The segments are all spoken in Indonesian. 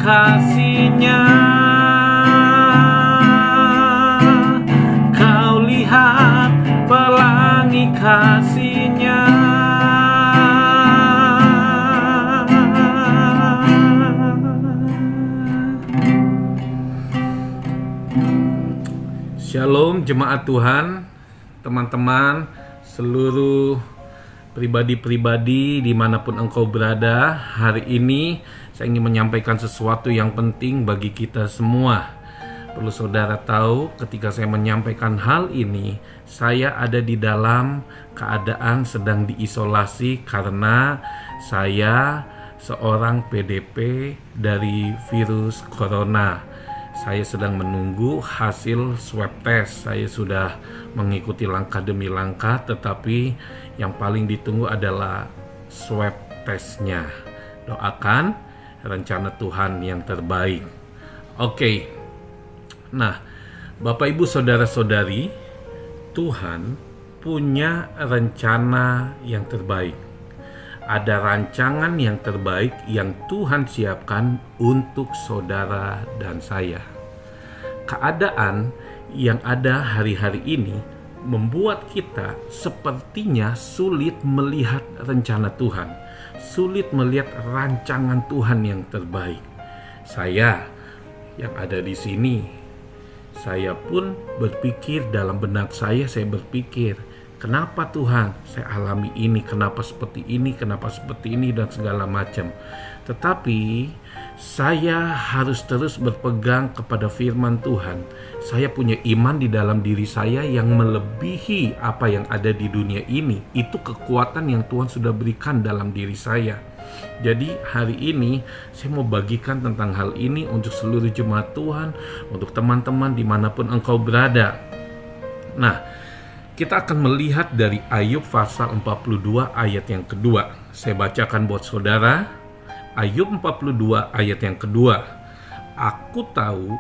kasih-Nya. Kau lihat pelangi kasih-Nya. Shalom jemaat Tuhan, teman-teman, seluruh pribadi-pribadi dimanapun engkau berada. Hari ini saya ingin menyampaikan sesuatu yang penting bagi kita semua. Perlu saudara tahu, ketika saya menyampaikan hal ini, saya ada di dalam keadaan sedang diisolasi karena saya seorang PDP dari virus corona. Saya sedang menunggu hasil swab test. Saya sudah mengikuti langkah demi langkah, tetapi yang paling ditunggu adalah swab testnya. Doakan rencana Tuhan yang terbaik. Oke. Nah, Bapak Ibu Saudara-saudari, Tuhan punya rencana yang terbaik. Ada rancangan yang terbaik yang Tuhan siapkan untuk saudara dan saya. Keadaan yang ada hari-hari ini membuat kita sepertinya sulit melihat rencana Tuhan, sulit melihat rancangan Tuhan yang terbaik. Saya yang ada di sini, saya pun berpikir dalam benak saya berpikir, kenapa Tuhan saya alami ini, kenapa seperti ini dan segala macam. Tetapi saya harus terus berpegang kepada firman Tuhan. Saya punya iman di dalam diri saya yang melebihi apa yang ada di dunia ini. Itu kekuatan yang Tuhan sudah berikan dalam diri saya. Jadi hari ini saya mau bagikan tentang hal ini untuk seluruh jemaat Tuhan, untuk teman-teman dimanapun engkau berada. Nah, kita akan melihat dari Ayub pasal 42 ayat yang kedua. Saya bacakan buat saudara. Ayub 42 ayat yang kedua. Aku tahu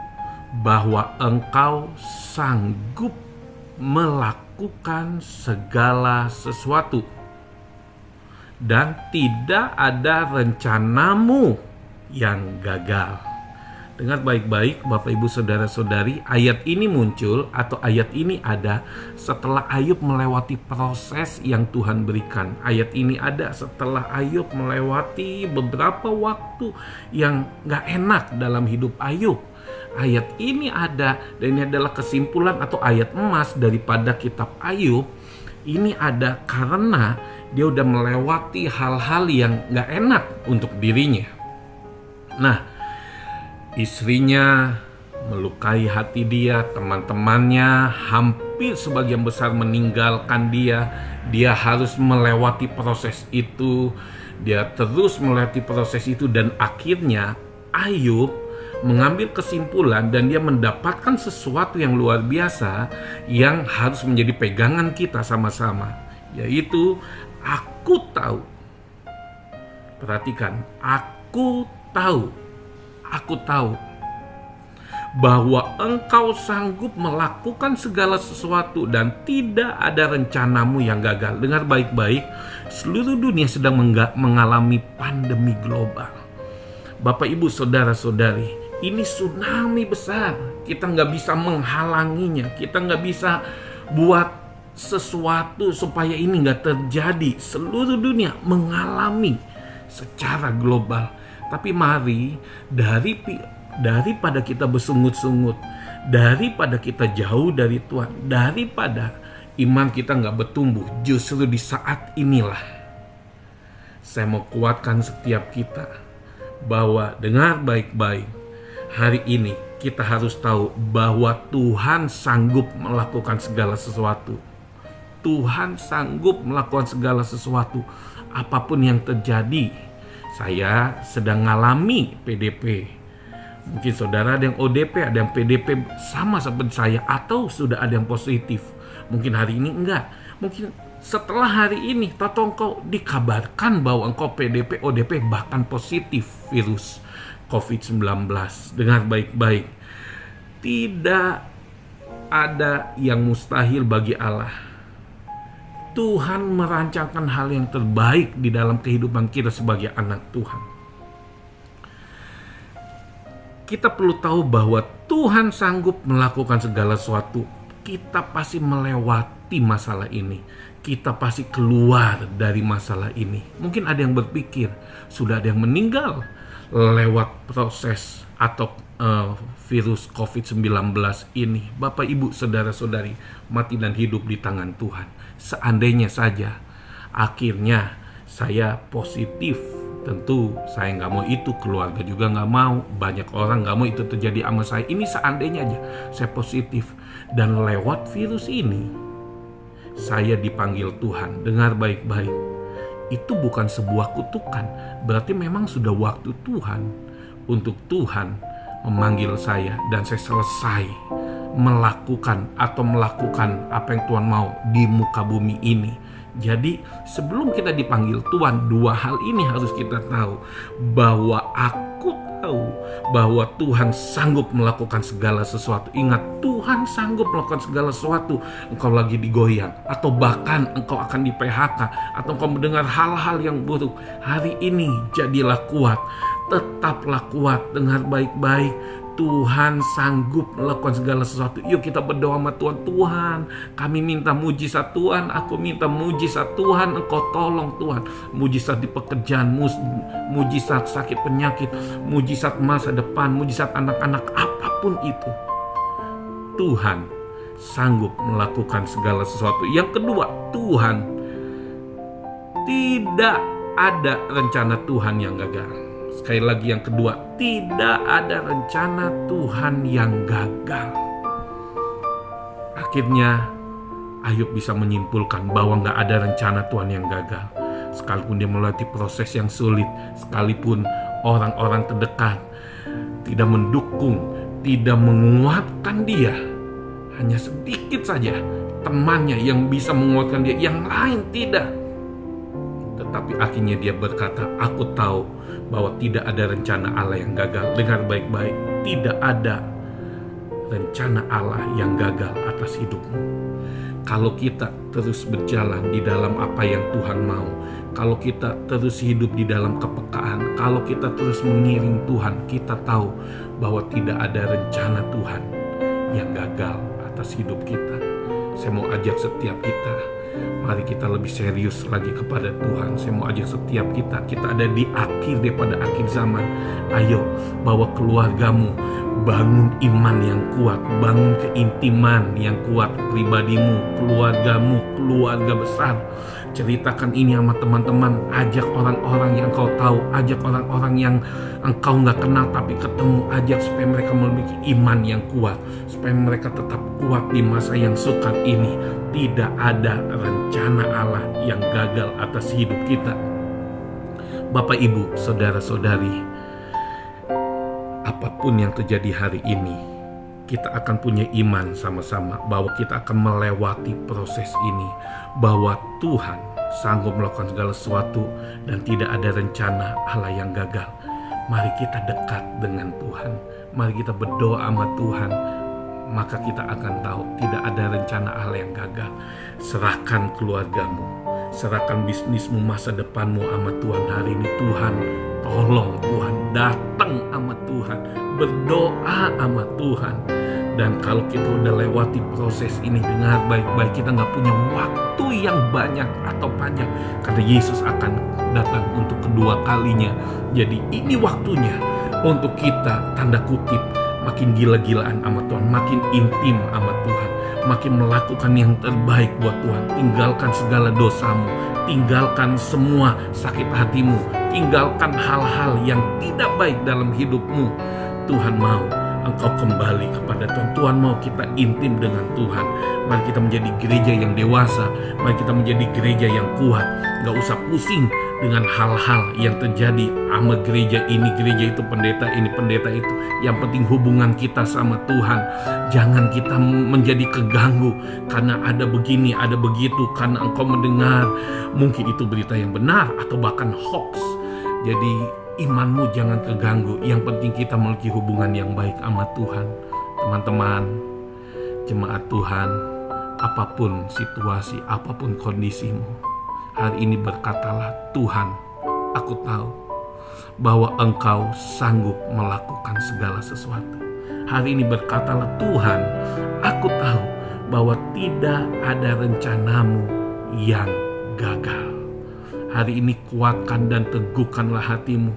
bahwa engkau sanggup melakukan segala sesuatu, dan tidak ada rencanamu yang gagal. Dengar baik-baik Bapak Ibu Saudara-saudari, ayat ini muncul atau ayat ini ada setelah Ayub melewati proses yang Tuhan berikan. Ayat ini ada setelah Ayub melewati beberapa waktu yang gak enak dalam hidup Ayub. Ayat ini ada, dan ini adalah kesimpulan atau ayat emas daripada kitab Ayub. Ini ada karena dia udah melewati hal-hal yang gak enak untuk dirinya. Nah, istrinya melukai hati dia, teman-temannya hampir sebagian besar meninggalkan dia. Dia harus melewati proses itu, dia terus melewati proses itu, dan akhirnya Ayub mengambil kesimpulan dan dia mendapatkan sesuatu yang luar biasa yang harus menjadi pegangan kita sama-sama, yaitu aku tahu. Perhatikan, aku tahu bahwa engkau sanggup melakukan segala sesuatu dan tidak ada rencanamu yang gagal. Dengar baik-baik, seluruh dunia sedang mengalami pandemi global. Bapak Ibu Saudara-saudari, ini tsunami besar. Kita nggak bisa menghalanginya, kita nggak bisa buat sesuatu supaya ini nggak terjadi. Seluruh dunia mengalami secara global. Tapi mari daripada kita bersungut-sungut, daripada kita jauh dari Tuhan, daripada iman kita nggak bertumbuh, justru di saat inilah saya mau kuatkan setiap kita bahwa dengar baik-baik, hari ini kita harus tahu bahwa Tuhan sanggup melakukan segala sesuatu. Tuhan sanggup melakukan segala sesuatu apapun yang terjadi. Saya sedang ngalami PDP. Mungkin saudara ada yang ODP, ada yang PDP sama seperti saya, atau sudah ada yang positif. Mungkin hari ini enggak. Mungkin setelah hari ini engkau dikabarkan bahwa engkau PDP, ODP, bahkan positif virus COVID-19. Dengar baik-baik. Tidak ada yang mustahil bagi Allah. Tuhan merancangkan hal yang terbaik di dalam kehidupan kita sebagai anak Tuhan. kita perlu tahu bahwa Tuhan sanggup melakukan segala sesuatu. Kita pasti melewati masalah ini. Kita pasti keluar dari masalah ini. Mungkin ada yang berpikir, sudah ada yang meninggal lewat proses atau virus COVID-19 ini. Bapak, Ibu, saudara-saudari, mati dan hidup di tangan Tuhan. Seandainya saja akhirnya saya positif, tentu saya nggak mau itu, keluarga juga nggak mau, banyak orang nggak mau itu terjadi sama saya. Ini seandainya aja saya positif, dan lewat virus ini saya dipanggil Tuhan. Dengar baik-baik, itu bukan sebuah kutukan. Berarti memang sudah waktu Tuhan untuk Tuhan memanggil saya, dan saya selesai melakukan apa yang Tuhan mau di muka bumi ini. Jadi sebelum kita dipanggil Tuhan, dua hal ini harus kita tahu. Bahwa aku tahu bahwa Tuhan sanggup melakukan segala sesuatu. Ingat, Tuhan sanggup melakukan segala sesuatu. Engkau lagi digoyang, atau bahkan engkau akan di PHK, atau engkau mendengar hal-hal yang buruk. Hari ini jadilah kuat, tetaplah kuat. Dengar baik-baik, Tuhan sanggup melakukan segala sesuatu. Yuk kita berdoa sama Tuhan. Tuhan, kami minta mujizat Tuhan. Aku minta mujizat Tuhan. Engkau tolong Tuhan. Mujizat di pekerjaan, mujizat sakit penyakit, mujizat masa depan, mujizat anak-anak, apapun itu. Tuhan sanggup melakukan segala sesuatu. Yang kedua, Tuhan, tidak ada rencana Tuhan yang gagal. Sekali lagi yang kedua, tidak ada rencana Tuhan yang gagal. Akhirnya Ayub bisa menyimpulkan bahwa gak ada rencana Tuhan yang gagal. Sekalipun dia melewati proses yang sulit, sekalipun orang-orang terdekat tidak mendukung, tidak menguatkan dia, hanya sedikit saja temannya yang bisa menguatkan dia, yang lain tidak. Tetapi akhirnya dia berkata, aku tahu bahwa tidak ada rencana Allah yang gagal. Dengar baik-baik, tidak ada rencana Allah yang gagal atas hidupmu. Kalau kita terus berjalan di dalam apa yang Tuhan mau, kalau kita terus hidup di dalam kepekaan, kalau kita terus mengiring Tuhan, kita tahu bahwa tidak ada rencana Tuhan yang gagal atas hidup kita. Saya mau ajak setiap kita, mari kita lebih serius lagi kepada Tuhan. Saya mau ajak setiap kita ada di akhir daripada akhir zaman. Ayo bawa keluargamu, bangun iman yang kuat, bangun keintiman yang kuat, pribadimu, keluargamu, keluarga besar. Ceritakan ini sama teman-teman, ajak orang-orang yang kau tahu, ajak orang-orang yang engkau gak kenal tapi ketemu, ajak supaya mereka memiliki iman yang kuat, supaya mereka tetap kuat di masa yang sukar ini. Tidak ada rencana Allah yang gagal atas hidup kita. Bapak, Ibu, saudara-saudari, apapun yang terjadi hari ini, kita akan punya iman sama-sama bahwa kita akan melewati proses ini, bahwa Tuhan sanggup melakukan segala sesuatu dan tidak ada rencana Allah yang gagal. Mari kita dekat dengan Tuhan, mari kita berdoa sama Tuhan, maka kita akan tahu tidak ada rencana Allah yang gagal. Serahkan keluargamu, serahkan bisnismu, masa depanmu sama Tuhan hari ini. Tuhan tolong, Tuhan datang sama Tuhan, berdoa sama Tuhan. Dan kalau kita udah lewati proses ini, dengar baik-baik, kita gak punya waktu yang banyak atau panjang, karena Yesus akan datang untuk kedua kalinya. Jadi ini waktunya untuk kita, tanda kutip, makin gila-gilaan sama Tuhan, makin intim sama Tuhan, makin melakukan yang terbaik buat Tuhan. Tinggalkan segala dosamu, tinggalkan semua sakit hatimu, tinggalkan hal-hal yang tidak baik dalam hidupmu. Tuhan mau engkau kembali kepada Tuhan. Tuhan mau kita intim dengan Tuhan. Mari kita menjadi gereja yang dewasa, mari kita menjadi gereja yang kuat. Gak usah pusing dengan hal-hal yang terjadi sama gereja ini, gereja itu, pendeta ini, pendeta itu. Yang penting hubungan kita sama Tuhan. Jangan kita menjadi keganggu karena ada begini, ada begitu, karena engkau mendengar mungkin itu berita yang benar atau bahkan hoax. Jadi imanmu jangan terganggu. Yang penting kita memiliki hubungan yang baik sama Tuhan. Teman-teman, jemaat Tuhan, apapun situasi, apapun kondisimu, hari ini berkatalah, Tuhan, aku tahu bahwa Engkau sanggup melakukan segala sesuatu. Hari ini berkatalah, Tuhan, aku tahu bahwa tidak ada rencanamu yang gagal. Hari ini kuatkan dan teguhkanlah hatimu.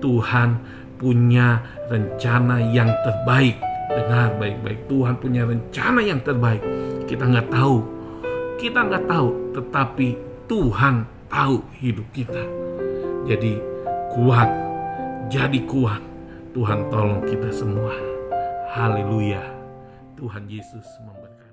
Tuhan punya rencana yang terbaik. Dengar baik-baik, Tuhan punya rencana yang terbaik. Kita nggak tahu, tetapi Tuhan tahu hidup kita. Jadi kuat. Tuhan tolong kita semua. Haleluya. Tuhan Yesus memberkati.